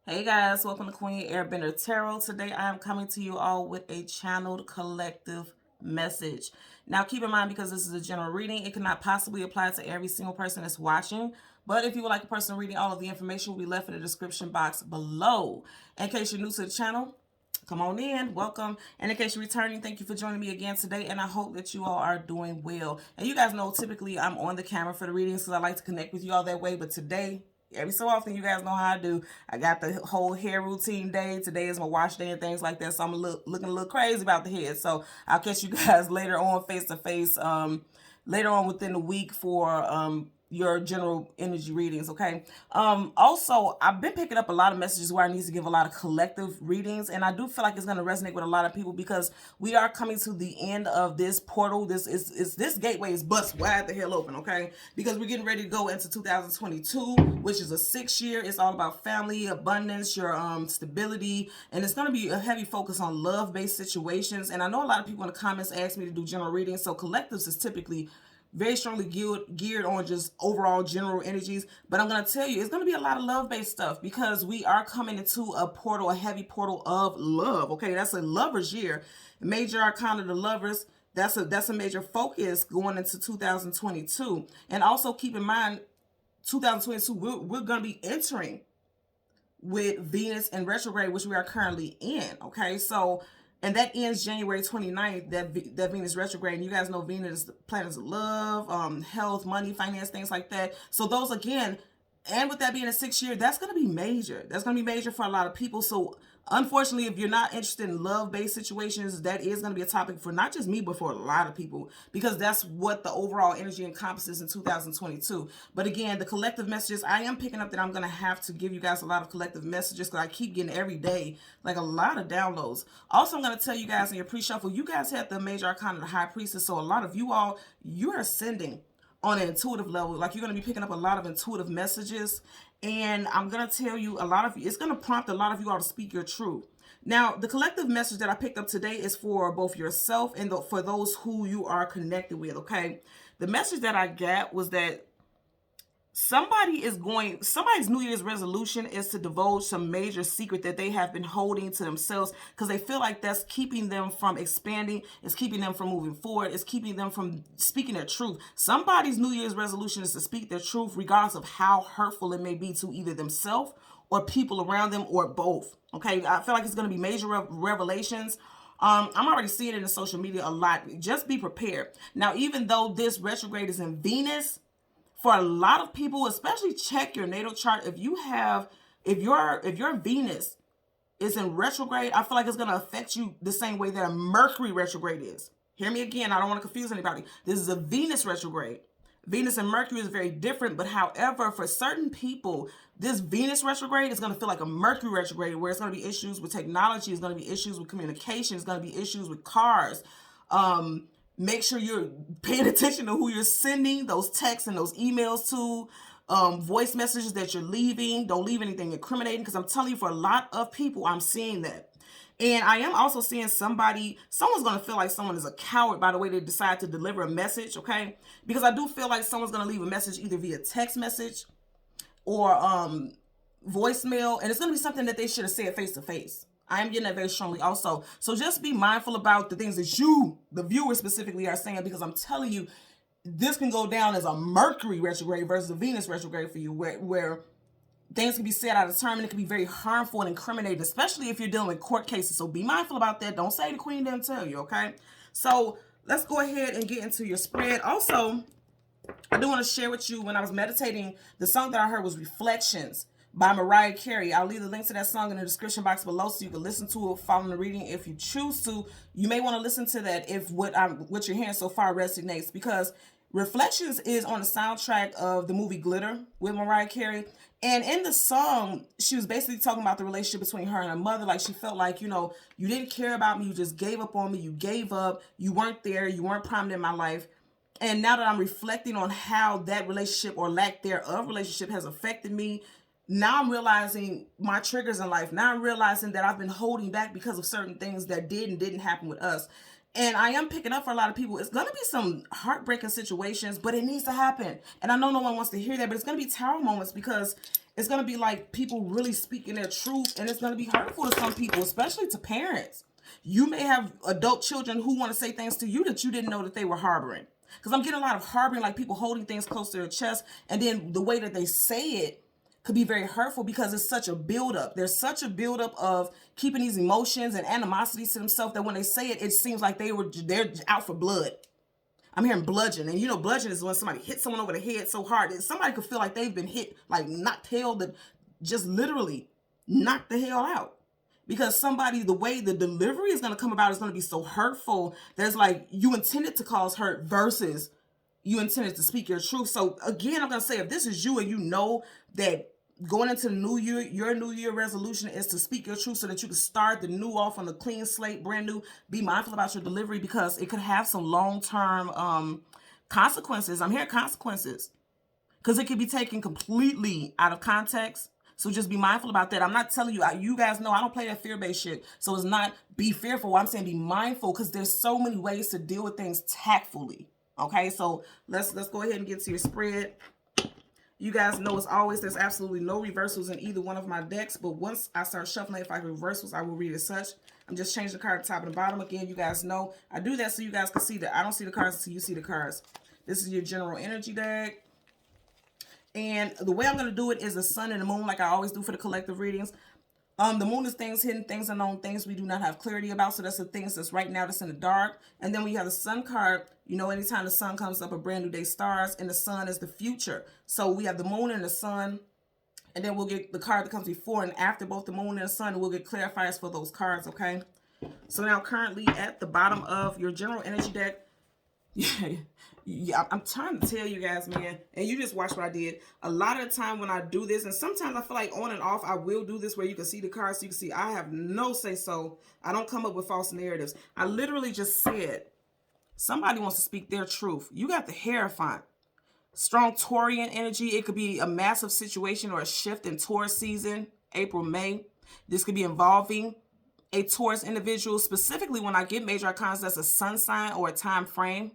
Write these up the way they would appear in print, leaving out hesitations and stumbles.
Hey guys, welcome to Queen Airbender Tarot. Today I am coming to you all with a channeled collective message. Now keep in mind, because this is a general reading, it cannot possibly apply to every single person that's watching. But if you would like a personal reading, all of the information will be left in the description box below. In case you're new to the channel, come on in, welcome. And in case you're returning, thank you for joining me again today, and I hope that you all are doing well. And you guys know typically I'm on the camera for the readings because I like to connect with you all that way, but today, every so often, you guys know how I do. I got the whole hair routine day. Today is my wash day and things like that, so I'm looking a little crazy about the head. So I'll catch you guys later on face to face, later on within the week for your general energy readings. Okay. Also, I've been picking up a lot of messages where I need to give a lot of collective readings, and I do feel like it's going to resonate with a lot of people because we are coming to the end of this portal. This gateway is bust wide the hell open. Okay, because we're getting ready to go into 2022, which is a 6 year. It's all about family, abundance, your stability, and it's going to be a heavy focus on love-based situations. And I know a lot of people in the comments ask me to do general readings, so collectives is typically very strongly geared on just overall general energies. But I'm going to tell you, it's going to be a lot of love-based stuff because we are coming into a portal, a heavy portal of love. Okay, that's a lover's year. Major arcana, the lovers. That's a major focus going into 2022. And also keep in mind, 2022, we're going to be entering with Venus in retrograde, which we are currently in. Okay, so and that ends January 29th, that Venus retrograde. And you guys know Venus is the planets of love, health, money, finance, things like that. So those, again, and with that being a 6 year, that's going to be major. That's going to be major for a lot of people. So unfortunately, if you're not interested in love-based situations, that is going to be a topic for not just me, but for a lot of people, because that's what the overall energy encompasses in 2022. But again, the collective messages, I am picking up that I'm going to have to give you guys a lot of collective messages because I keep getting every day, like a lot of downloads. Also, I'm going to tell you guys in your pre-shuffle, you guys had the major arcana, the high priestess. So a lot of you all, you're ascending on an intuitive level. Like, you're going to be picking up a lot of intuitive messages, and I'm going to tell you, a lot of you, it's going to prompt a lot of you all to speak your truth. Now, the collective message that I picked up today is for both yourself and for those who you are connected with. Okay, the message that I got was that somebody's New Year's resolution is to divulge some major secret that they have been holding to themselves because they feel like that's keeping them from expanding, it's keeping them from moving forward, it's keeping them from speaking their truth. Somebody's New Year's resolution is to speak their truth regardless of how hurtful it may be to either themselves or people around them, or both. Okay, I feel like it's going to be major revelations. I'm already seeing it in social media a lot. Just be prepared. Now, even though this retrograde is in Venus, for a lot of people, especially check your natal chart. If your Venus is in retrograde, I feel like it's going to affect you the same way that a Mercury retrograde is. Hear me again. I don't want to confuse anybody. This is a Venus retrograde. Venus and Mercury is very different, but however, for certain people, this Venus retrograde is going to feel like a Mercury retrograde, where it's going to be issues with technology, it's going to be issues with communication, it's going to be issues with cars. Make sure you're paying attention to who you're sending those texts and those emails to, voice messages that you're leaving. Don't leave anything incriminating, because I'm telling you, for a lot of people, I'm seeing that. And I am also seeing someone's going to feel like someone is a coward by the way they decide to deliver a message, okay? Because I do feel like someone's going to leave a message either via text message or voicemail, and it's going to be something that they should have said face to face. I am getting that very strongly also. So just be mindful about the things that you, the viewer specifically, are saying, because I'm telling you, this can go down as a Mercury retrograde versus a Venus retrograde for you, where things can be said out of turn, and it can be very harmful and incriminating, especially if you're dealing with court cases. So be mindful about that. Don't say the queen didn't tell you, okay? So let's go ahead and get into your spread. Also, I do want to share with you, when I was meditating, the song that I heard was Reflections by Mariah Carey. I'll leave the link to that song in the description box below so you can listen to it following the reading if you choose to. You may want to listen to that if what you're hearing so far resonates, because Reflections is on the soundtrack of the movie Glitter with Mariah Carey. And in the song, she was basically talking about the relationship between her and her mother. Like, she felt like, you didn't care about me. You just gave up on me. You gave up. You weren't there. You weren't prominent in my life. And now that I'm reflecting on how that relationship, or lack thereof relationship, has affected me, now I'm realizing my triggers in life. Now I'm realizing that I've been holding back because of certain things that did and didn't happen with us. And I am picking up for a lot of people, it's going to be some heartbreaking situations, but it needs to happen. And I know no one wants to hear that, but it's going to be tower moments, because It's going to be like people really speaking their truth, and it's going to be hurtful to some people, especially to parents. You may have adult children who want to say things to you that you didn't know that they were harboring. Because I'm getting a lot of harboring, like people holding things close to their chest, and then the way that they say it could be very hurtful because it's such a buildup. There's such a buildup of keeping these emotions and animosities to themselves that when they say it, it seems like they're out for blood. I'm hearing bludgeon, and you know, bludgeon is when somebody hits someone over the head so hard that somebody could feel like they've been hit, like knocked hell, that just literally knocked the hell out. Because somebody, the way the delivery is going to come about is going to be so hurtful. There's like, you intended to cause hurt versus you intended to speak your truth. So again, I'm going to say, if this is you and you know that going into the new year, your new year resolution is to speak your truth so that you can start the new off on a clean slate, brand new. Be mindful about your delivery because it could have some long-term consequences. I'm hearing consequences because it could be taken completely out of context. So just be mindful about that. I'm not telling you, you guys know I don't play that fear-based shit. So it's not be fearful. I'm saying be mindful because there's so many ways to deal with things tactfully. Okay, so let's go ahead and get to your spread. You guys know, as always, there's absolutely no reversals in either one of my decks. But once I start shuffling, if I have reversals, I will read as such. I'm just changing the card at the top and the bottom. Again, you guys know I do that so you guys can see that I don't see the cards until you see the cards. This is your general energy deck. And the way I'm going to do it is the sun and the moon, like I always do for the collective readings. The moon is things hidden, things unknown, things we do not have clarity about. So that's the things that's right now that's in the dark. And then we have the sun card. You know, anytime the sun comes up, a brand new day starts, and the sun is the future. So we have the moon and the sun, and then we'll get the card that comes before and after both the moon and the sun, and we'll get clarifiers for those cards, okay? So now currently at the bottom of your general energy deck, yeah, I'm trying to tell you guys, man, and you just watch what I did. A lot of the time when I do this, and sometimes I feel like on and off, I will do this where you can see the cards, so you can see I have no say so. I don't come up with false narratives. I literally just said, somebody wants to speak their truth. You got the Hierophant. Strong Taurian energy. It could be a massive situation or a shift in Taurus season, April, May. This could be involving a Taurus individual. Specifically, when I get major arcana, that's a sun sign or a time frame.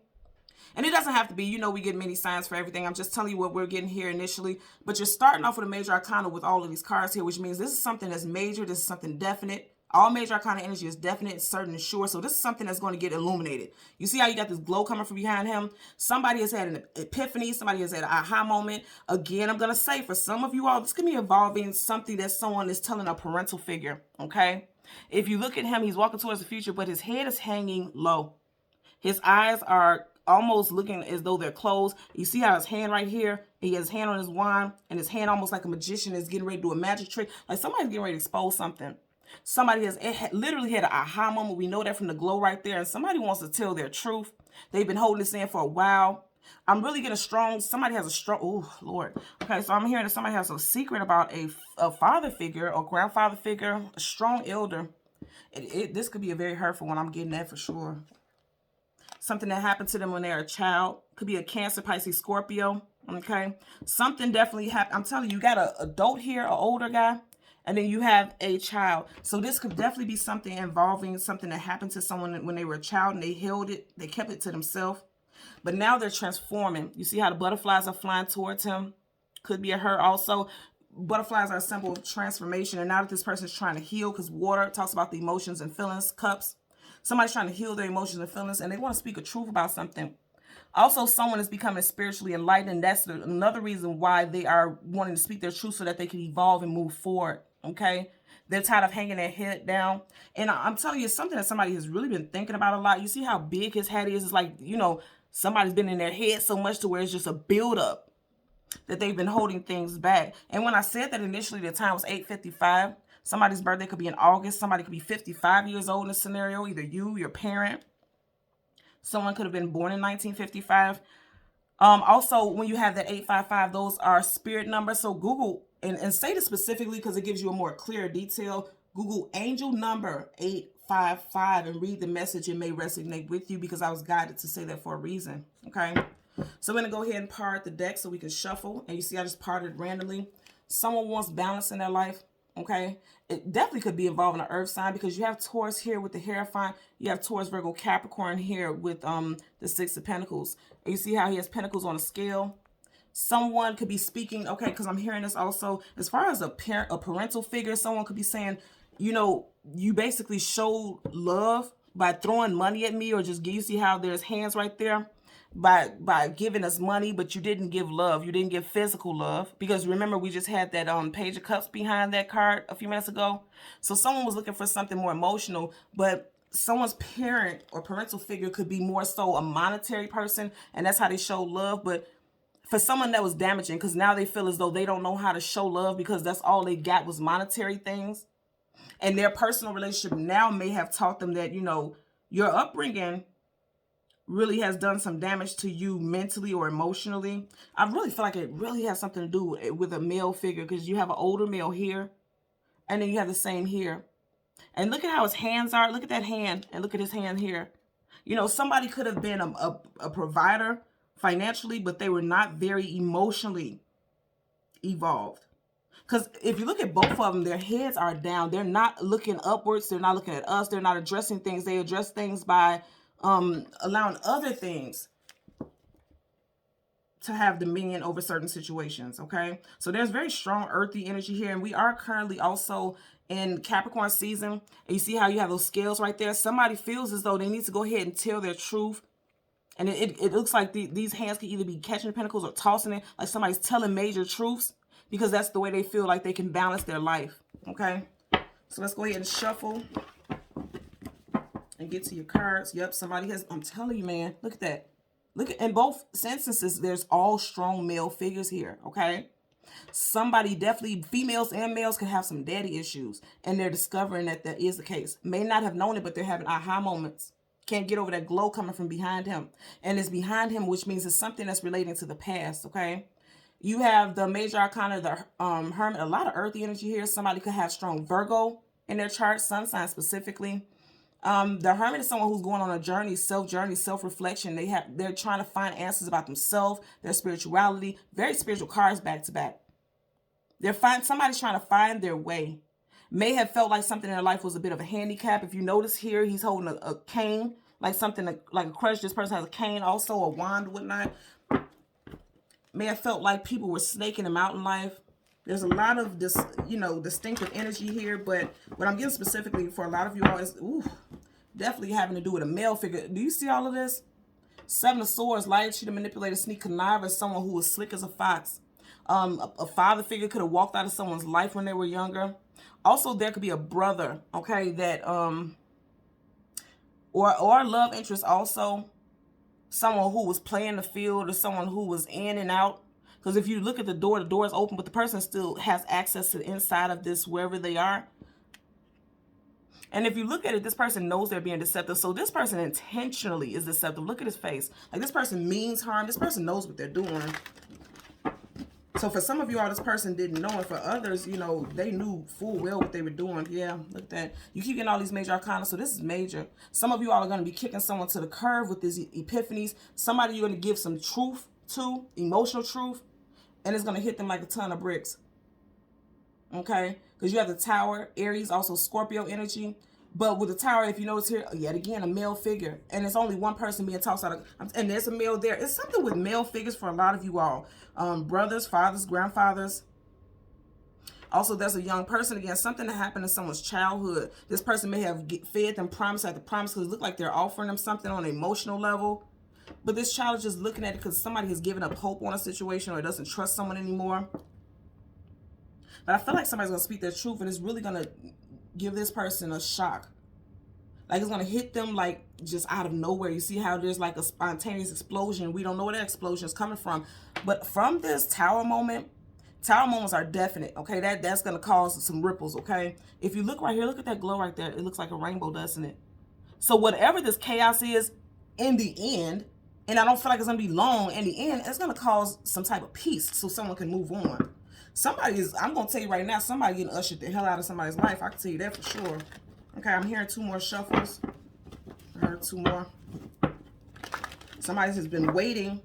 And it doesn't have to be, you know, we get many signs for everything. I'm just telling you what we're getting here initially. But you're starting off with a major arcana with all of these cards here, which means this is something that's major. This is something definite. All major arcana energy is definite, certain, and sure. So this is something that's going to get illuminated. You see how you got this glow coming from behind him? Somebody has had an epiphany. Somebody has had an aha moment. Again, I'm going to say for some of you all, this could be involving something that someone is telling a parental figure, okay? If you look at him, he's walking towards the future, but his head is hanging low. His eyes are almost looking as though they're closed. You see how his hand right here, he has his hand on his wand, and his hand almost like a magician is getting ready to do a magic trick. Like somebody's getting ready to expose something. Somebody has literally had an aha moment. We know that from the glow right there. And somebody wants to tell their truth. They've been holding this in for a while. I'm really getting somebody has a strong, oh, Lord. Okay, so I'm hearing that somebody has a secret about a father figure or grandfather figure, a strong elder. This could be a very hurtful one. I'm getting that for sure. Something that happened to them when they're a child. Could be a Cancer, Pisces, Scorpio. Okay, something definitely happened. I'm telling you, you got an adult here, an older guy. And then you have a child. So this could definitely be something involving something that happened to someone when they were a child and they held it. They kept it to themselves. But now they're transforming. You see how the butterflies are flying towards him? Could be a her also. Butterflies are a symbol of transformation. And now that this person is trying to heal, because water talks about the emotions and feelings, cups. Somebody's trying to heal their emotions and feelings, and they want to speak a truth about something. Also, someone is becoming spiritually enlightened. And that's another reason why they are wanting to speak their truth so that they can evolve and move forward. Okay, they're tired of hanging their head down. And I'm telling you, it's something that somebody has really been thinking about a lot. You see how big his head is? It's like, you know, somebody's been in their head so much to where it's just a buildup that they've been holding things back. And when I said that initially, the time was 8:55. Somebody's birthday could be in August. Somebody could be 55 years old in this scenario. Either you, your parent. Someone could have been born in 1955. Also, when you have that 855, those are spirit numbers. So Google, and say this specifically because it gives you a more clear detail. Google angel number 855 and read the message. It may resonate with you because I was guided to say that for a reason. Okay. So I'm going to go ahead and part the deck so we can shuffle. And you see, I just parted randomly. Someone wants balance in their life. Okay. It definitely could be involving an earth sign because you have Taurus here with the Hierophant. You have Taurus, Virgo, Capricorn here with the Six of Pentacles. And you see how he has Pentacles on a scale. Someone could be speaking, okay, because I'm hearing this also as far as a parent, a parental figure. Someone could be saying, you know, you basically showed love by throwing money at me, or just, you see how there's hands right there, by giving us money, but you didn't give love. You didn't give physical love, because remember we just had that Page of Cups behind that card a few minutes ago. So someone was looking for something more emotional, but someone's parent or parental figure could be more so a monetary person, and that's how they show love. But for someone, that was damaging, because now they feel as though they don't know how to show love, because that's all they got was monetary things. And their personal relationship now may have taught them that, you know, your upbringing really has done some damage to you mentally or emotionally. I really feel like it really has something to do with a male figure, because you have an older male here, and then you have the same here. And look at how his hands are. Look at that hand, and look at his hand here. You know, somebody could have been a provider financially, but they were not very emotionally evolved. Because if you look at both of them, their heads are down. They're not looking upwards. They're not looking at us. They're not addressing things. They address things by allowing other things to have dominion over certain situations. Okay, so there's very strong earthy energy here, and we are currently also in Capricorn season. And you see how you have those scales right there. Somebody feels as though they need to go ahead and tell their truth. And it looks like these hands can either be catching the pentacles or tossing it, like somebody's telling major truths, because that's the way they feel like they can balance their life. Okay, so let's go ahead and shuffle and get to your cards. Yep, somebody has, I'm telling you, man, look at that. Look at, in both instances, there's all strong male figures here. Okay, somebody, definitely females and males, can have some daddy issues, and they're discovering that that is the case. May not have known it, but they're having aha moments. Can't get over that glow coming from behind him, and it's behind him, which means it's something that's relating to the past. Okay, you have the major arcana, the hermit, a lot of earthy energy here. Somebody could have strong Virgo in their chart, sun sign specifically. The hermit is someone who's going on a journey, self-reflection. They're trying to find answers about themselves, their spirituality. Very spiritual cards back to back. Somebody's trying to find their way. May have felt like something in their life was a bit of a handicap. If you notice here, he's holding a cane, like something like a crutch. This person has a cane, also a wand, whatnot. May have felt like people were snaking him out in life. There's a lot of this, you know, distinctive energy here, but what I'm getting specifically for a lot of you all is, definitely having to do with a male figure. Do you see all of this? Seven of Swords, liar, cheater, manipulator, sneak, conniver, someone who was slick as a fox. A father figure could have walked out of someone's life when they were younger. Also, there could be a brother, okay, that or love interest also. Someone who was playing the field, or someone who was in and out. Because if you look at the door is open, but the person still has access to the inside of this, wherever they are. And if you look at it, this person knows they're being deceptive. So this person intentionally is deceptive. Look at his face. Like, this person means harm. This person knows what they're doing. So for some of you all, this person didn't know. And for others, you know, they knew full well what they were doing. Yeah, look at that. You keep getting all these major arcana. So this is major. Some of you all are going to be kicking someone to the curb with these epiphanies. Somebody you're going to give some truth to, emotional truth. And it's going to hit them like a ton of bricks. Okay? Because you have the Tower, Aries, also Scorpio energy. But with the Tower, if you notice here, yet again, a male figure. And it's only one person being tossed out of, and there's a male there. It's something with male figures for a lot of you all. Brothers, fathers, grandfathers. Also, there's a young person. Again, something that happened in someone's childhood. This person may have fed them promise after promise, because it looked like they're offering them something on an emotional level. But this child is just looking at it because somebody has given up hope on a situation, or doesn't trust someone anymore. But I feel like somebody's going to speak their truth, and it's really going to give this person a shock. Like, it's going to hit them like just out of nowhere. You see how there's like a spontaneous explosion. We don't know where that explosion is coming from. But from this Tower moment, Tower moments are definite, okay? That's going to cause some ripples, okay? If you look right here, look at that glow right there. It looks like a rainbow, doesn't it? So whatever this chaos is, in the end, and I don't feel like it's going to be long, in the end, it's going to cause some type of peace so someone can move on. Somebody is, I'm going to tell you right now, somebody getting ushered the hell out of somebody's life. I can tell you that for sure. Okay, I'm hearing two more shuffles. I heard two more. Somebody has been waiting.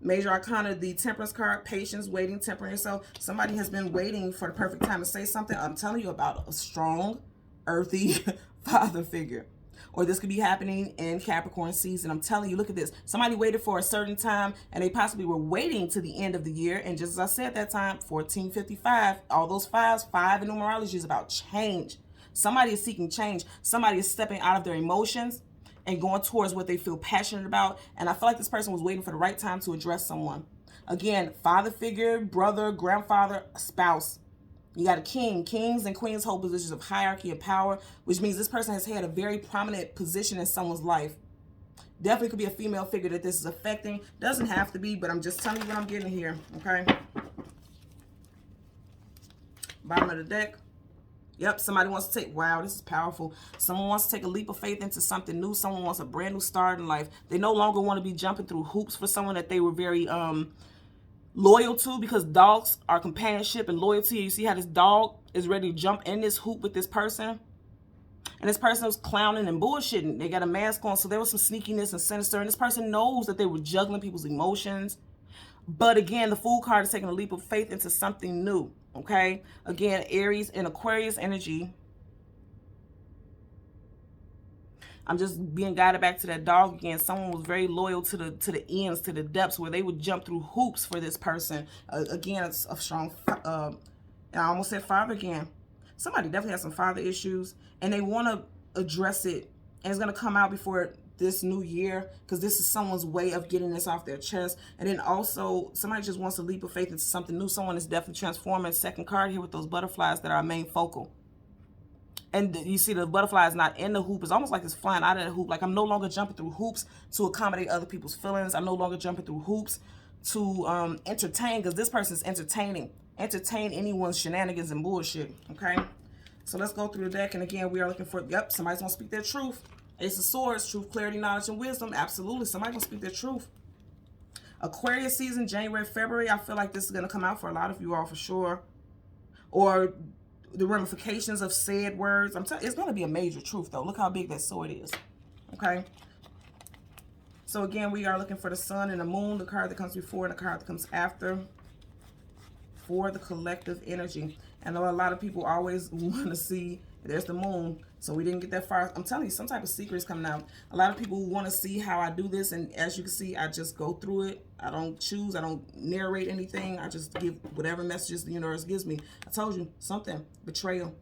Major Arcana, the Temperance card, patience, waiting, tempering yourself. Somebody has been waiting for the perfect time to say something. I'm telling you about a strong, earthy father figure. Or this could be happening in Capricorn season. I'm telling you, look at this. Somebody waited for a certain time, and they possibly were waiting to the end of the year. And just as I said that time, 1455, all those fives, 5 in numerology is about change. Somebody is seeking change. Somebody is stepping out of their emotions and going towards what they feel passionate about. And I feel like this person was waiting for the right time to address someone. Again, father figure, brother, grandfather, spouse. You got a king. Kings and queens hold positions of hierarchy and power, which means this person has had a very prominent position in someone's life. Definitely could be a female figure that this is affecting. Doesn't have to be, but I'm just telling you what I'm getting here, okay? Bottom of the deck. Yep, somebody wants to take, wow, this is powerful. Someone wants to take a leap of faith into something new. Someone wants a brand new start in life. They no longer want to be jumping through hoops for someone that they were very loyal to, because dogs are companionship and loyalty. You see how this dog is ready to jump in this hoop with this person? And this person was clowning and bullshitting. They got a mask on, so there was some sneakiness and sinister. And this person knows that they were juggling people's emotions. But again, the Fool card is taking a leap of faith into something new. Okay? Again, Aries and Aquarius energy. I'm just being guided back to that dog again. Someone was very loyal to the ends, to the depths, where they would jump through hoops for this person. Again, it's a strong, I almost said father again. Somebody definitely has some father issues, and they want to address it. And it's going to come out before this new year, because this is someone's way of getting this off their chest. And then also, somebody just wants to leap of faith into something new. Someone is definitely transforming. Second card here with those butterflies that are our main focal. And you see the butterfly is not in the hoop. It's almost like it's flying out of the hoop. Like, I'm no longer jumping through hoops to accommodate other people's feelings. I'm no longer jumping through hoops to entertain, because this person is entertaining. Entertain anyone's shenanigans and bullshit, okay? So let's go through the deck. And again, we are looking for, yep, somebody's going to speak their truth. Ace of Swords, truth, clarity, knowledge, and wisdom. Absolutely, somebody's going to speak their truth. Aquarius season, January, February. I feel like this is going to come out for a lot of you all for sure. Or the ramifications of said words. I'm telling you, it's going to be a major truth, though. Look how big that sword is. Okay? So, again, we are looking for the sun and the moon, the card that comes before and the card that comes after, for the collective energy. I know a lot of people always want to see, there's the moon, so we didn't get that far. I'm telling you, some type of secret is coming out. A lot of people want to see how I do this, and as you can see, I just go through it. I don't choose. I don't narrate anything. I just give whatever messages the universe gives me. I told you, something. Betrayal.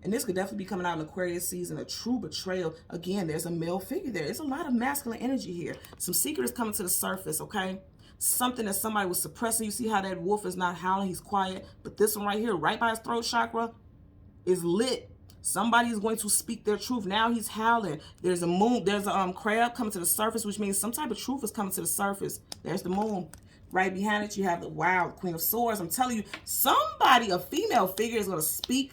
And this could definitely be coming out in Aquarius season, a true betrayal. Again, there's a male figure there. It's a lot of masculine energy here. Some secret is coming to the surface, okay? Something that somebody was suppressing. You see how that wolf is not howling, he's quiet. But this one right here, right by his throat chakra, is lit. Somebody is going to speak their truth. Now he's howling. There's a moon, there's a crab coming to the surface, which means some type of truth is coming to the surface. There's the moon. Right behind it, you have the, wow, Queen of Swords. I'm telling you, somebody, a female figure, is going to speak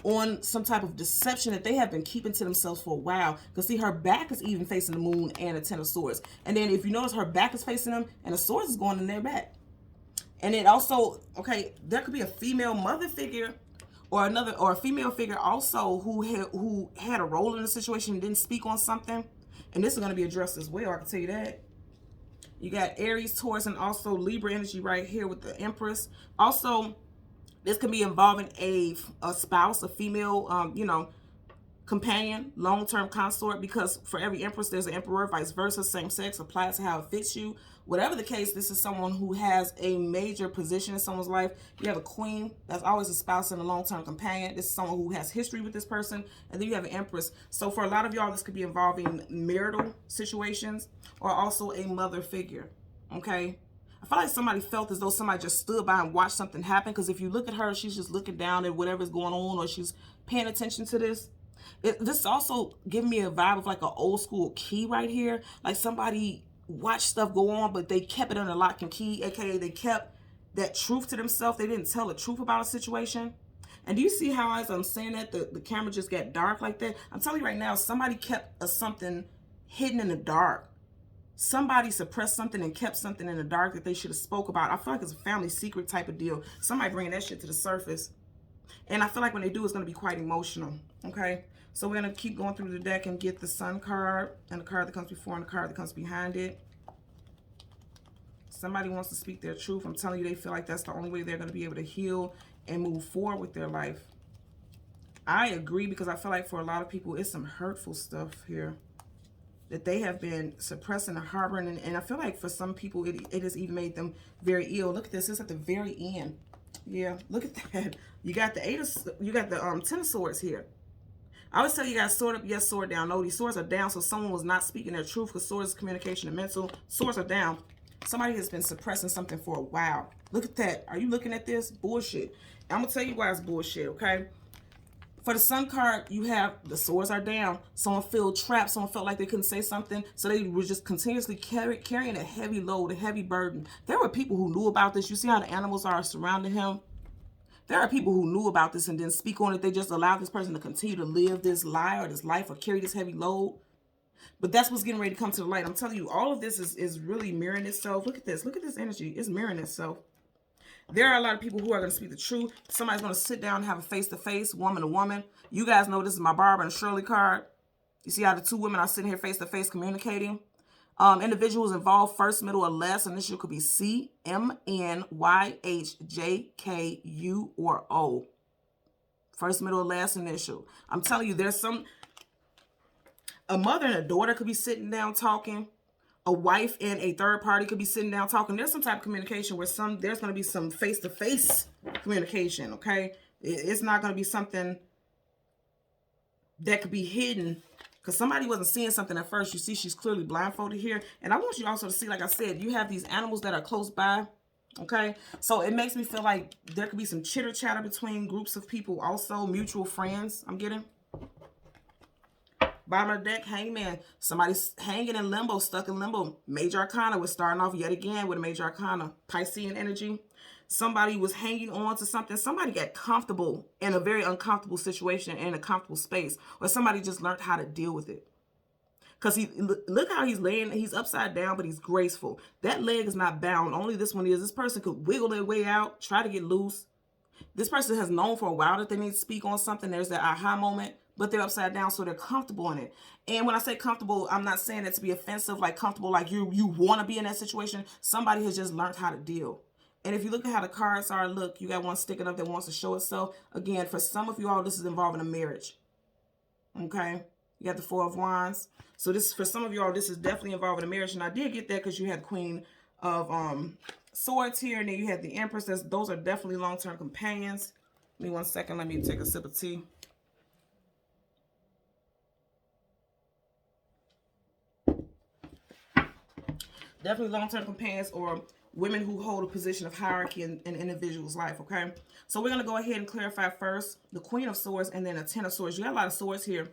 on some type of deception that they have been keeping to themselves for a while. Because see, her back is even facing the moon and the Ten of Swords. And then if you notice, her back is facing them and the swords is going in their back. And it also, okay, there could be a female mother figure or a female figure also who had a role in the situation and didn't speak on something. And this is going to be addressed as well, I can tell you that. You got Aries, Taurus, and also Libra energy right here with the Empress. Also, this can be involving a spouse, a female, you know, companion, long-term consort, because for every Empress, there's an Emperor, vice versa, same sex, applies to how it fits you. Whatever the case, this is someone who has a major position in someone's life. You have a Queen, that's always a spouse and a long-term companion. This is someone who has history with this person. And then you have an Empress. So for a lot of y'all, this could be involving marital situations or also a mother figure, okay? I feel like somebody felt as though somebody just stood by and watched something happen, because if you look at her, she's just looking down at whatever's going on, or she's paying attention to this. This also giving me a vibe of like an old school key right here. Like somebody watched stuff go on, but they kept it under lock and key, aka they kept that truth to themselves. They didn't tell the truth about a situation. And do you see how, as I'm saying that, the camera just got dark like that? I'm telling you right now, somebody kept something hidden in the dark. Somebody suppressed something and kept something in the dark that they should have spoke about. I feel like it's a family secret type of deal. Somebody bringing that shit to the surface. And I feel like when they do, it's going to be quite emotional. Okay? So we're going to keep going through the deck and get the Sun card and the card that comes before and the card that comes behind it. Somebody wants to speak their truth. I'm telling you, they feel like that's the only way they're going to be able to heal and move forward with their life. I agree, because I feel like for a lot of people, it's some hurtful stuff here that they have been suppressing and harboring. And I feel like for some people, it has even made them very ill. Look at this. It's at the very end. Yeah, look at that. You got the 10 of swords here. I always tell you guys, sword up, yes, sword down. No, these swords are down, so someone was not speaking their truth, because swords is communication and mental. Swords are down. Somebody has been suppressing something for a while. Look at that. Are you looking at this? Bullshit. I'm going to tell you why it's bullshit, okay? For the Sun card, you have the swords are down. Someone felt trapped. Someone felt like they couldn't say something, so they were just continuously carrying a heavy load, a heavy burden. There were people who knew about this. You see how the animals are surrounding him? There are people who knew about this and didn't speak on it. They just allowed this person to continue to live this lie or this life or carry this heavy load. But that's what's getting ready to come to the light. I'm telling you, all of this is really mirroring itself. Look at this. Look at this energy. It's mirroring itself. There are a lot of people who are going to speak the truth. Somebody's going to sit down and have a face-to-face, woman to woman. You guys know this is my Barbara and Shirley card. You see how the two women are sitting here face-to-face communicating? Individuals involved, first, middle, or last. Initial could be C, M, N, Y, H, J, K, U, or O. First, middle, or last initial. I'm telling you, there's a mother and a daughter could be sitting down talking. A wife and a third party could be sitting down talking. There's some type of communication where there's going to be some face-to-face communication, okay? It's not going to be something that could be hidden, because somebody wasn't seeing something at first. You see she's clearly blindfolded here. And I want you also to see, like I said, you have these animals that are close by, okay? So it makes me feel like there could be some chitter-chatter between groups of people also, mutual friends, I'm getting. Bottom of the deck, Hangman. Somebody's hanging in limbo, stuck in limbo. Major Arcana. We're starting off yet again with a Major Arcana. Piscean energy. Somebody was hanging on to something. Somebody got comfortable in a very uncomfortable situation, in a comfortable space. Or somebody just learned how to deal with it. Because look how he's laying. He's upside down, but he's graceful. That leg is not bound. Only this one is. This person could wiggle their way out, try to get loose. This person has known for a while that they need to speak on something. There's that aha moment. But they're upside down, so they're comfortable in it. And when I say comfortable, I'm not saying that to be offensive, like comfortable, like you want to be in that situation. Somebody has just learned how to deal. And if you look at how the cards are, look, you got one sticking up that wants to show itself. Again, for some of you all, this is involving a marriage. Okay? You got the Four of Wands. So this, for some of you all, this is definitely involving a marriage. And I did get that because you had Queen of Swords here, and then you had the Empress. Those are definitely long-term companions. Give me 1 second. Let me take a sip of tea. Definitely long-term companions or women who hold a position of hierarchy in an individual's life, okay? So we're going to go ahead and clarify first the Queen of Swords and then a Ten of Swords. You got a lot of swords here.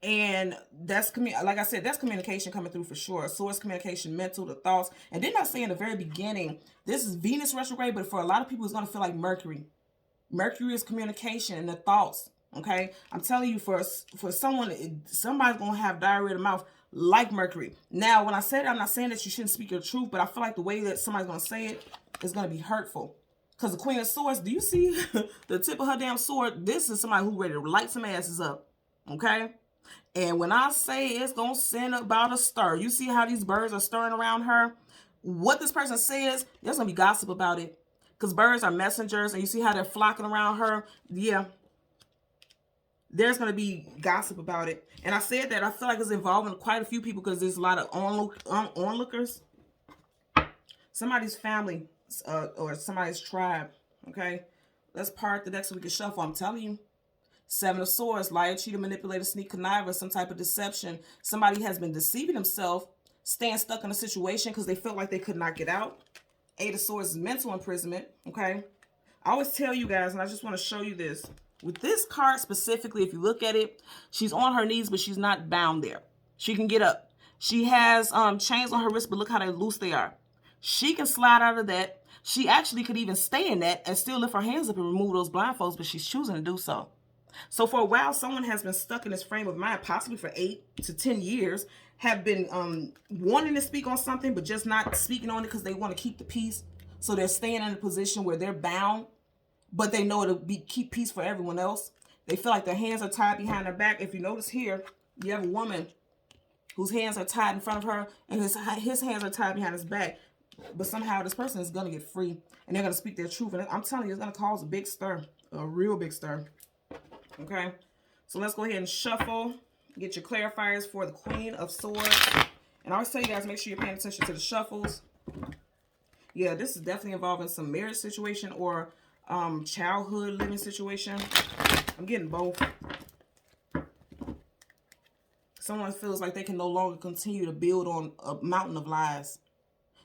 And that's, like I said, that's communication coming through for sure. Swords, communication, mental, the thoughts. And didn't I say in the very beginning, this is Venus retrograde, but for a lot of people, it's going to feel like Mercury. Mercury is communication and the thoughts, okay? I'm telling you, for someone, somebody's going to have diarrhea of the mouth like Mercury. Now, when I said it, I'm not saying that you shouldn't speak your truth, but I feel like the way that somebody's going to say it is going to be hurtful. Because the Queen of Swords, do you see the tip of her damn sword? This is somebody who's ready to light some asses up, okay? And when I say it's going to send about a stir, you see how these birds are stirring around her? What this person says, there's going to be gossip about it. Because birds are messengers, and you see how they're flocking around her? Yeah. There's going to be gossip about it. And I said that I feel like it's involving quite a few people because there's a lot of onlookers. Somebody's family or somebody's tribe, okay? Let's part the deck so we can shuffle. I'm telling you. Seven of Swords, liar, cheater, manipulator, sneak, conniver, some type of deception. Somebody has been deceiving himself, staying stuck in a situation because they felt like they could not get out. Eight of Swords is mental imprisonment, okay? I always tell you guys, and I just want to show you this. With this card specifically, if you look at it, she's on her knees, but she's not bound there. She can get up. She has chains on her wrist, but look how loose they are. She can slide out of that. She actually could even stay in that and still lift her hands up and remove those blindfolds, but she's choosing to do so. So for a while, someone has been stuck in this frame of mind, possibly for 8 to 10 years, have been wanting to speak on something, but just not speaking on it because they want to keep the peace. So they're staying in a position where they're bound, but they know it'll keep peace for everyone else. They feel like their hands are tied behind their back. If you notice here, you have a woman whose hands are tied in front of her, and his hands are tied behind his back. But somehow this person is going to get free. And they're going to speak their truth. And I'm telling you, it's going to cause a big stir. A real big stir. Okay? So let's go ahead and shuffle. Get your clarifiers for the Queen of Swords. And I always tell you guys, make sure you're paying attention to the shuffles. Yeah, this is definitely involving some marriage situation or childhood living situation. I'm getting both. Someone feels like they can no longer continue to build on a mountain of lies.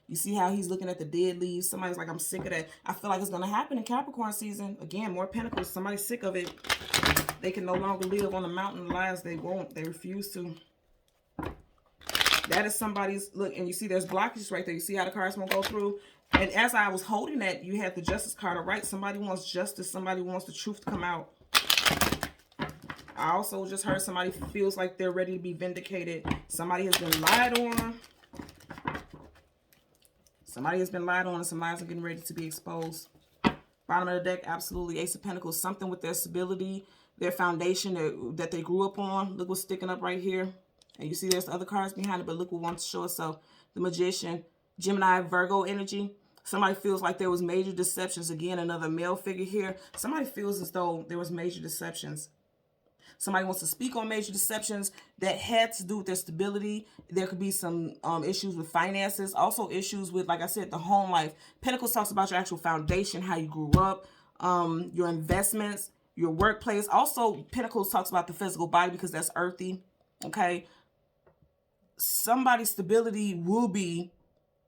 You see how he's looking at the dead leaves? Somebody's like, I'm sick of that. I feel like it's going to happen in Capricorn season. Again, more pentacles. Somebody's sick of it. They can no longer live on a mountain of lies. They won't. They refuse to. That is somebody's, look, and you see there's blockages right there. You see how the cards won't go through? And as I was holding that, you had the Justice card, all right? Somebody wants justice. Somebody wants the truth to come out. I also just heard somebody feels like they're ready to be vindicated. Somebody has been lied on. Somebody has been lied on and some lies are getting ready to be exposed. Bottom of the deck, absolutely. Ace of Pentacles, something with their stability, their foundation that they grew up on. Look what's sticking up right here. And you see there's other cards behind it, but look what wants to show itself. The Magician, Gemini, Virgo energy. Somebody feels like there was major deceptions. Again, another male figure here. Somebody feels as though there was major deceptions. Somebody wants to speak on major deceptions that had to do with their stability. There could be some issues with finances. Also issues with, like I said, the home life. Pentacles talks about your actual foundation, how you grew up, your investments, your workplace. Also, Pentacles talks about the physical body because that's earthy. Okay. Somebody's stability will be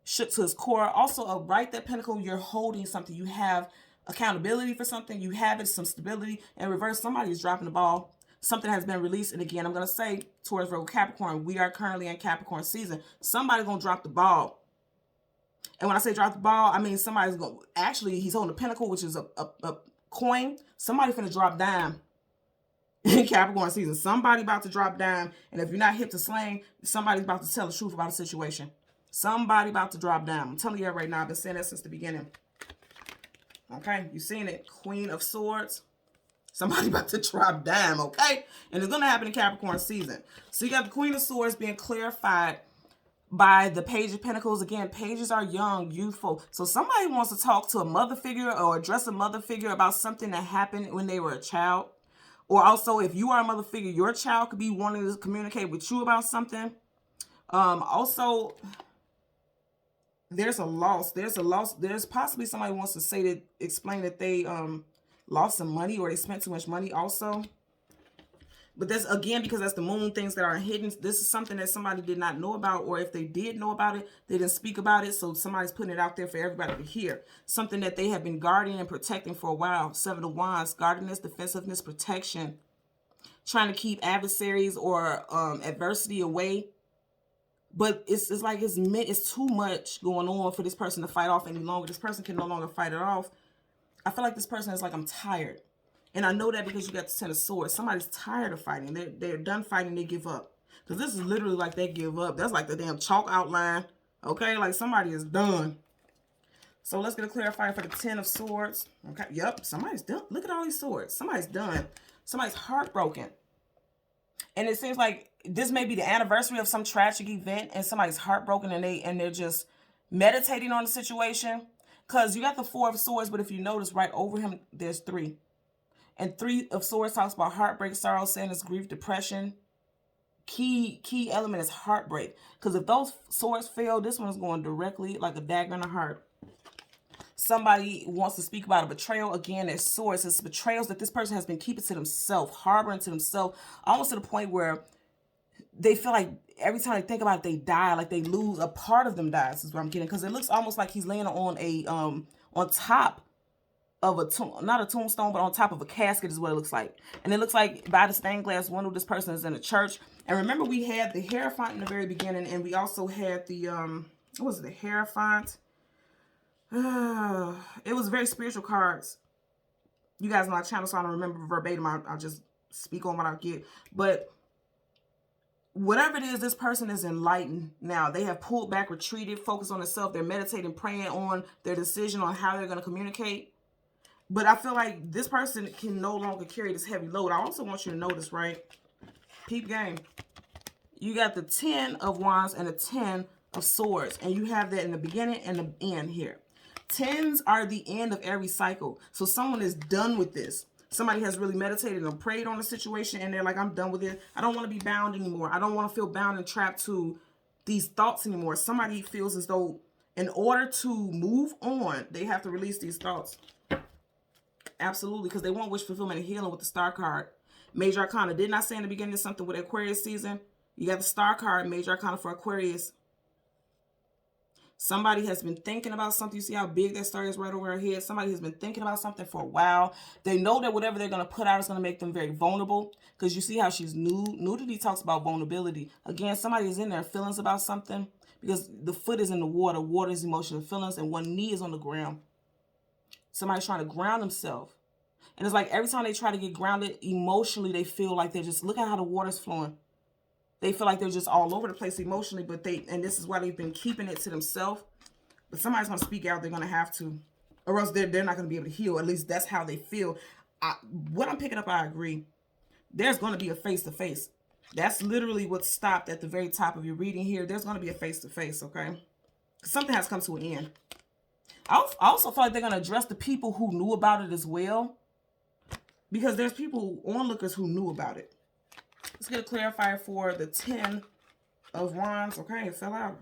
shook to his core. Also, right, that Pentacle, you're holding something. You have accountability for something. You have it, some stability. In reverse, somebody is dropping the ball. Something has been released. And again, I'm going to say towards Virgo Capricorn, we are currently in Capricorn season. Somebody's going to drop the ball. And when I say drop the ball, I mean somebody's going to, actually, he's holding a pentacle, which is a coin. Somebody's going to drop dime in Capricorn season. Somebody about to drop dime. And if you're not hip to slang, somebody's about to tell the truth about a situation. Somebody about to drop dime. I'm telling you right now, I've been saying that since the beginning. Okay, you've seen it. Queen of Swords. Somebody about to drop dime, okay? And it's going to happen in Capricorn season. So you got the Queen of Swords being clarified by the Page of Pentacles. Again, pages are young, youthful. So somebody wants to talk to a mother figure or address a mother figure about something that happened when they were a child. Or also, if you are a mother figure, your child could be wanting to communicate with you about something. Also, there's a loss. There's a loss. There's possibly somebody wants to say that, explain that they lost some money or they spent too much money also. But that's, again, because that's the moon, things that are hidden. This is something that somebody did not know about, or if they did know about it, they didn't speak about it. So somebody's putting it out there for everybody to hear. Something that they have been guarding and protecting for a while. Seven of Wands, guardedness, defensiveness, protection. Trying to keep adversaries or adversity away. But it's like it's too much going on for this person to fight off any longer. This person can no longer fight it off. I feel like this person is like, I'm tired. And I know that because you got the Ten of Swords. Somebody's tired of fighting. They're done fighting. They give up. Because this is literally like they give up. That's like the damn chalk outline. Okay? Like somebody is done. So let's get a clarifier for the Ten of Swords. Okay? Yep. Somebody's done. Look at all these swords. Somebody's done. Somebody's heartbroken. And it seems like this may be the anniversary of some tragic event. And somebody's heartbroken. And they're just meditating on the situation. Because you got the Four of Swords, but if you notice right over him, there's three. And Three of Swords talks about heartbreak, sorrow, sadness, grief, depression. Key element is heartbreak. Because if those swords fail, this one is going directly like a dagger in the heart. Somebody wants to speak about a betrayal. Again, there's swords. It's betrayals that this person has been keeping to themselves, harboring to themselves, almost to the point where they feel like every time they think about it, they die, like they lose, a part of them dies, is what I'm getting. Because it looks almost like he's laying on a, on top of a, not a tombstone, but on top of a casket is what it looks like. And it looks like by the stained glass window, this person is in a church. And remember, we had the Hierophant in the very beginning, and we also had the, what was it, the Hierophant? It was very spiritual cards. You guys know my channel, so I don't remember verbatim. I'll just speak on what I get. But whatever it is, this person is enlightened now. They have pulled back, retreated, focused on themselves. They're meditating, praying on their decision on how they're going to communicate. But I feel like this person can no longer carry this heavy load. I also want you to notice, right? Peep game. You got the 10 of Wands and the 10 of Swords, and you have that in the beginning and the end here. Tens are the end of every cycle. So someone is done with this. Somebody has really meditated and prayed on the situation, and they're like, I'm done with it. I don't want to be bound anymore. I don't want to feel bound and trapped to these thoughts anymore. Somebody feels as though in order to move on, they have to release these thoughts. Absolutely, because they want wish fulfillment and healing with the Star card. Major Arcana. Didn't I say in the beginning something with Aquarius season? You got the Star card, Major Arcana for Aquarius. Somebody has been thinking about something. You see how big that star is right over her head? Somebody has been thinking about something for a while. They know that whatever they're going to put out is going to make them very vulnerable. Because you see how she's nude. Nudity talks about vulnerability. Again, somebody is in their feelings about something. Because the foot is in the water. Water is emotional feelings. And one knee is on the ground. Somebody's trying to ground themselves. And it's like every time they try to get grounded emotionally, they feel like they're just, look at how the water's flowing. They feel like they're just all over the place emotionally, but and this is why they've been keeping it to themselves. But somebody's going to speak out. They're going to have to, or else they're not going to be able to heal. At least that's how they feel. What I'm picking up, I agree. There's going to be a face-to-face. That's literally what stopped at the very top of your reading here. There's going to be a face-to-face, okay? Something has come to an end. I also feel like they're going to address the people who knew about it as well. Because there's people, onlookers, who knew about it. Let's get a clarifier for the 10 of Wands. Okay, it fell out.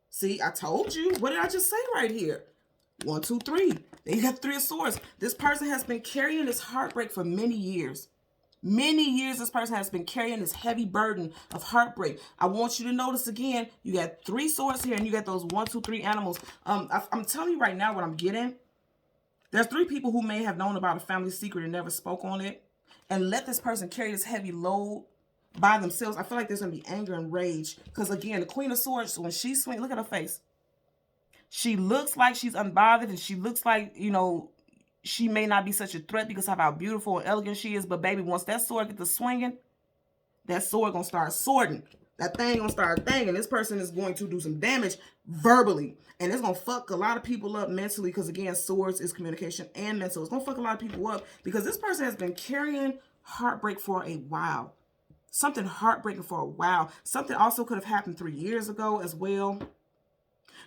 See, I told you. What did I just say right here? 1, 2, 3. Then you got 3 of Swords. This person has been carrying this heartbreak for many years. Many years this person has been carrying this heavy burden of heartbreak. I want you to notice again, you got 3 swords here and you got those 1, 2, 3 animals. I'm telling you right now what I'm getting. There's 3 people who may have known about a family secret and never spoke on it. And let this person carry this heavy load by themselves. I feel like there's going to be anger and rage. Because again, the Queen of Swords, when she swings, look at her face. She looks like she's unbothered. And she looks like, you know, she may not be such a threat because of how beautiful and elegant she is. But baby, once that sword gets to swinging, that sword going to start swording. That thing going to start thanging. This person is going to do some damage verbally. And it's going to fuck a lot of people up mentally. Because again, swords is communication and mental. It's going to fuck a lot of people up. Because this person has been carrying heartbreak for a while. Something heartbreaking for a while. Something also could have happened 3 years ago as well.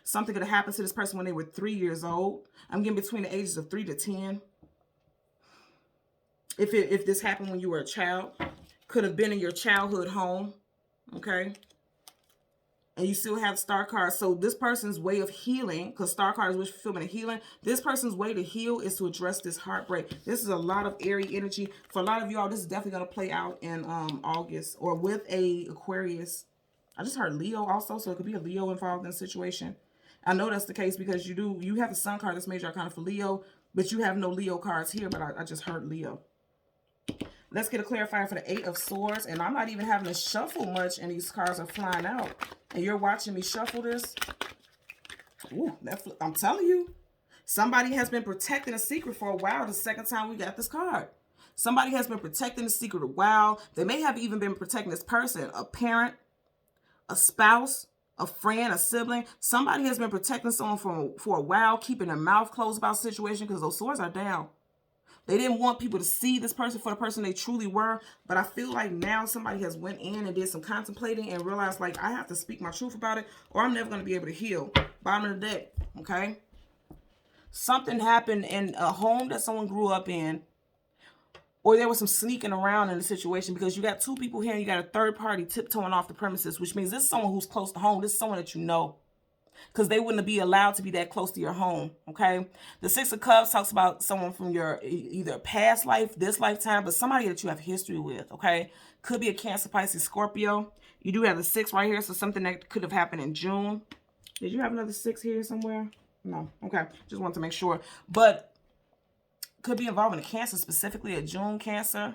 Something could have happened to this person when they were 3 years old. I'm getting between the ages of 3 to 10. If this happened when you were a child. Could have been in your childhood home. Okay. And you still have Star card. So this person's way of healing, because Star card is wish fulfillment and healing. This person's way to heal is to address this heartbreak. This is a lot of airy energy. For a lot of y'all, this is definitely going to play out in August or with a Aquarius. I just heard Leo also, so it could be a Leo involved in the situation. I know that's the case because you have a Sun card that's major arcana for Leo, but you have no Leo cards here, but I just heard Leo. Let's get a clarifier for the 8 of Swords. And I'm not even having to shuffle much, and these cards are flying out. And you're watching me shuffle this. Ooh, I'm telling you. Somebody has been protecting a secret for a while. The second time we got this card. Somebody has been protecting the secret a while. They may have even been protecting this person. A parent, a spouse, a friend, a sibling. Somebody has been protecting someone for a while, keeping their mouth closed about the situation because those swords are down. They didn't want people to see this person for the person they truly were. But I feel like now somebody has went in and did some contemplating and realized, like, I have to speak my truth about it or I'm never going to be able to heal. Bottom of the deck, okay? Something happened in a home that someone grew up in. Or there was some sneaking around in the situation because you got 2 people here and you got a third party tiptoeing off the premises, which means this is someone who's close to home. This is someone that you know. Because they wouldn't be allowed to be that close to your home, okay? The 6 of Cups talks about someone from your either past life, this lifetime, but somebody that you have history with, okay? Could be a Cancer, Pisces, Scorpio. You do have the 6 right here, so something that could have happened in June. Did you have another 6 here somewhere? No, okay. Just wanted to make sure. But could be involving a Cancer, specifically a June Cancer.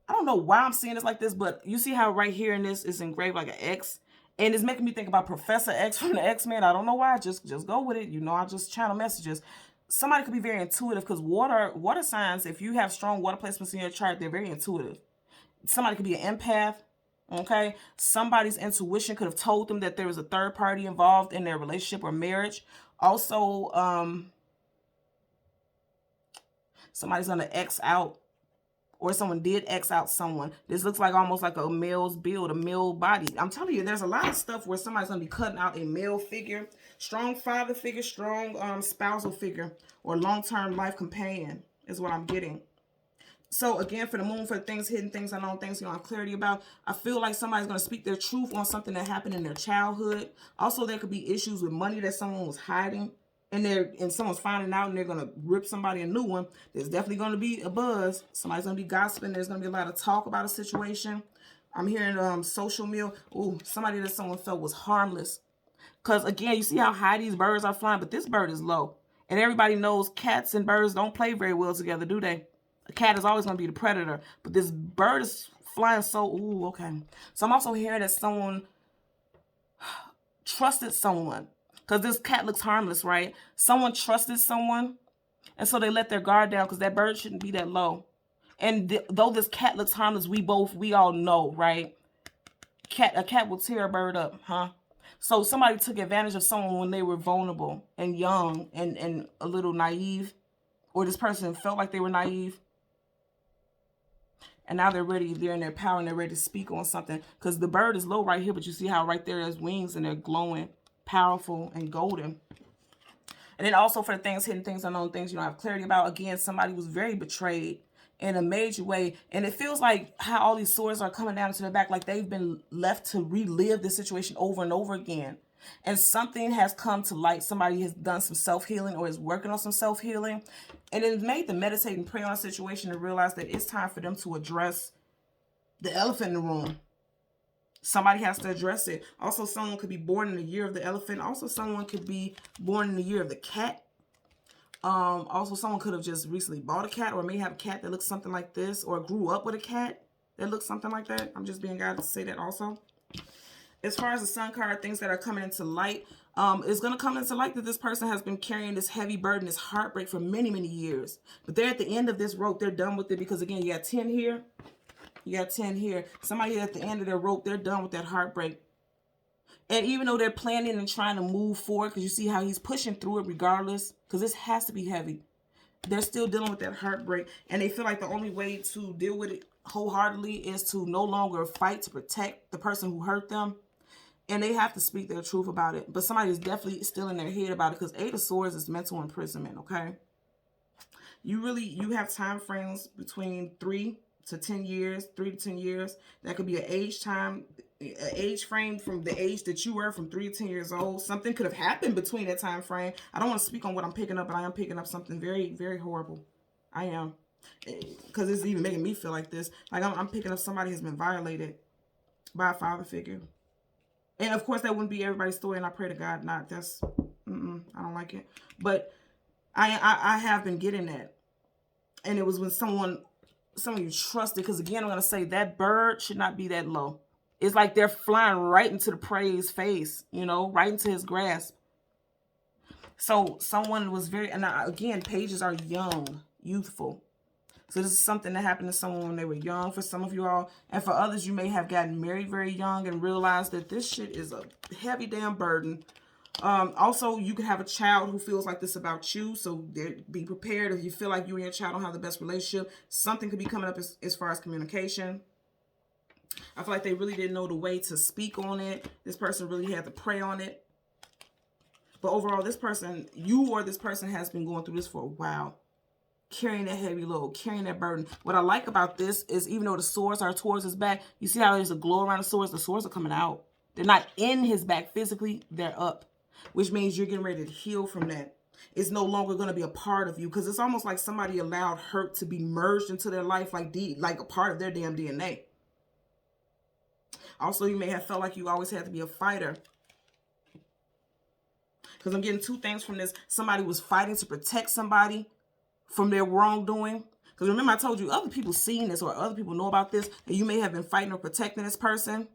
I don't know why I'm seeing this like this, but you see how right here in this is engraved like an X? And it's making me think about Professor X from the X-Men. I don't know why. Just go with it. You know, I just channel messages. Somebody could be very intuitive because water signs, if you have strong water placements in your chart, they're very intuitive. Somebody could be an empath. Okay. Somebody's intuition could have told them that there was a third party involved in their relationship or marriage. Also, somebody's going to X out or someone did X out someone. This looks like almost like a male's build, a male body. I'm telling you, there's a lot of stuff where somebody's going to be cutting out a male figure, strong father figure, strong spousal figure, or long-term life companion is what I'm getting. So again, for the moon, for the things, hidden things, unknown things you don't have clarity about, I feel like somebody's going to speak their truth on something that happened in their childhood. Also, there could be issues with money that someone was hiding, and someone's finding out, and they're going to rip somebody a new one. There's definitely going to be a buzz. Somebody's going to be gossiping. There's going to be a lot of talk about a situation. I'm hearing social meal. Ooh, somebody that someone felt was harmless. Because again, you see how high these birds are flying, but this bird is low. And everybody knows cats and birds don't play very well together, do they? A cat is always going to be the predator. But this bird is flying so... Ooh, okay. So I'm also hearing that someone trusted someone. Because this cat looks harmless, right? Someone trusted someone. And so they let their guard down because that bird shouldn't be that low. And though this cat looks harmless, we all know, right? A cat will tear a bird up, huh? So somebody took advantage of someone when they were vulnerable and young and a little naive. Or this person felt like they were naive. And now they're ready, they're in their power, and they're ready to speak on something. Because the bird is low right here, but you see how right there has wings, and they're glowing, powerful, and golden. And then also for the things, hidden things, unknown things you don't have clarity about. Again, somebody was very betrayed in a major way. And it feels like how all these swords are coming down to their back, like they've been left to relive this situation over and over again. And something has come to light. Somebody has done some self-healing or is working on some self-healing. And it made them meditate and pray on a situation to realize that it's time for them to address the elephant in the room. Somebody has to address it. Also, someone could be born in the year of the elephant. Also, someone could be born in the year of the cat. Also, someone could have just recently bought a cat or may have a cat that looks something like this, or grew up with a cat that looks something like that. I'm just being guided to say that also. As far as the sun card, things that are coming into light, it's going to come into light that this person has been carrying this heavy burden, this heartbreak for many, many years. But they're at the end of this rope. They're done with it because, again, you got 10 here. You got 10 here. Somebody at the end of their rope, they're done with that heartbreak. And even though they're planning and trying to move forward, because you see how he's pushing through it regardless, because this has to be heavy. They're still dealing with that heartbreak. And they feel like the only way to deal with it wholeheartedly is to no longer fight to protect the person who hurt them. And they have to speak their truth about it. But somebody is definitely still in their head about it, because 8 of Swords is mental imprisonment, okay? You have time frames between 3 to 10 years, 3 to 10 years. That could be an age frame from the age that you were, from 3 to 10 years old. Something could have happened between that time frame. I don't want to speak on what I'm picking up, but I am picking up something very, very horrible. I am. Because it's even making me feel like this. Like I'm picking up somebody has been violated by a father figure. And of course, that wouldn't be everybody's story, and I pray to God not. That's, I don't like it. But I have been getting that. And it was when someone you trusted, because again, I'm going to say that bird should not be that low. It's like they're flying right into the prey's face, you know, right into his grasp. So someone was very, and again, pages are young, youthful. So this is something that happened to someone when they were young for some of you all. And for others, you may have gotten married very young and realized that this shit is a heavy damn burden. Also, you could have a child who feels like this about you. So be prepared if you feel like you and your child don't have the best relationship. Something could be coming up as far as communication. I feel like they really didn't know the way to speak on it. This person really had to pray on it. But overall, this person, this person has been going through this for a while. Carrying that heavy load, carrying that burden. What I like about this is even though the swords are towards his back, you see how there's a glow around the swords are coming out. They're not in his back physically, they're up. Which means you're getting ready to heal from that. It's no longer going to be a part of you, because it's almost like somebody allowed hurt to be merged into their life like a part of their damn DNA. Also, you may have felt like you always had to be a fighter. Because I'm getting 2 things from this. Somebody was fighting to protect somebody from their wrongdoing. Because remember, I told you other people seen this or other people know about this, and you may have been fighting or protecting this person.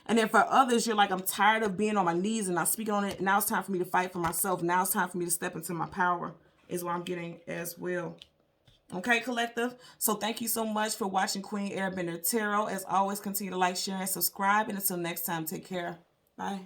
And then for others, you're like, I'm tired of being on my knees and not speaking on it. Now it's time for me to fight for myself. Now it's time for me to step into my power, is what I'm getting as well. Okay, collective? So thank you so much for watching Queen Airbender Tarot. As always, continue to like, share, and subscribe. And until next time, take care. Bye.